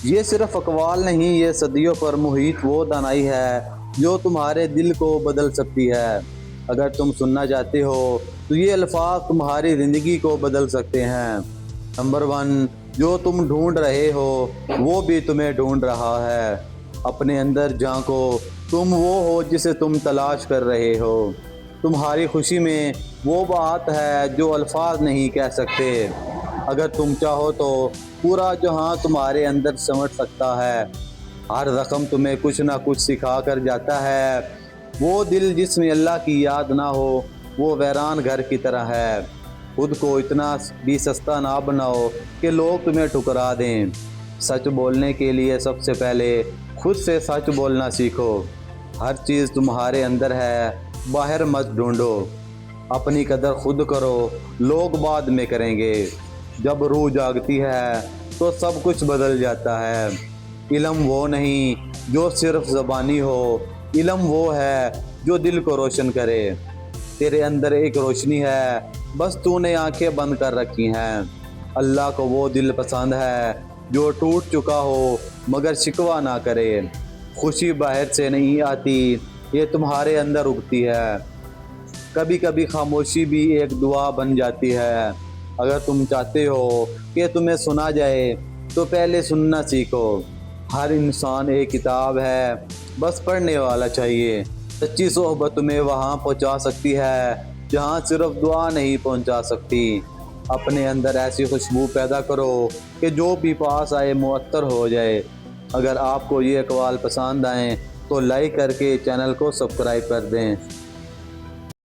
یہ صرف اقوال نہیں، یہ صدیوں پر محیط وہ دانائی ہے جو تمہارے دل کو بدل سکتی ہے۔ اگر تم سننا چاہتے ہو تو یہ الفاظ تمہاری زندگی کو بدل سکتے ہیں۔ نمبر 1، جو تم ڈھونڈ رہے ہو وہ بھی تمہیں ڈھونڈ رہا ہے۔ اپنے اندر جھانکو، تم وہ ہو جسے تم تلاش کر رہے ہو۔ تمہاری خوشی میں وہ بات ہے جو الفاظ نہیں کہہ سکتے۔ اگر تم چاہو تو پورا جہاں تمہارے اندر سمٹ سکتا ہے۔ ہر زخم تمہیں کچھ نہ کچھ سکھا کر جاتا ہے۔ وہ دل جس میں اللہ کی یاد نہ ہو وہ ویران گھر کی طرح ہے۔ خود کو اتنا بھی سستا نہ بناؤ کہ لوگ تمہیں ٹھکرا دیں۔ سچ بولنے کے لیے سب سے پہلے خود سے سچ بولنا سیکھو۔ ہر چیز تمہارے اندر ہے، باہر مت ڈھونڈو۔ اپنی قدر خود کرو، لوگ بعد میں کریں گے۔ جب روح جاگتی ہے تو سب کچھ بدل جاتا ہے۔ علم وہ نہیں جو صرف زبانی ہو، علم وہ ہے جو دل کو روشن کرے۔ تیرے اندر ایک روشنی ہے، بس تو نے آنکھیں بند کر رکھی ہیں۔ اللہ کو وہ دل پسند ہے جو ٹوٹ چکا ہو مگر شکوہ نہ کرے۔ خوشی باہر سے نہیں آتی، یہ تمہارے اندر اگتی ہے۔ کبھی کبھی خاموشی بھی ایک دعا بن جاتی ہے۔ اگر تم چاہتے ہو کہ تمہیں سنا جائے تو پہلے سننا سیکھو۔ ہر انسان ایک کتاب ہے، بس پڑھنے والا چاہیے۔ سچی صحبت تمہیں وہاں پہنچا سکتی ہے جہاں صرف دعا نہیں پہنچا سکتی۔ اپنے اندر ایسی خوشبو پیدا کرو کہ جو بھی پاس آئے معطر ہو جائے۔ اگر آپ کو یہ اقوال پسند آئیں تو لائک کر کے چینل کو سبسکرائب کر دیں۔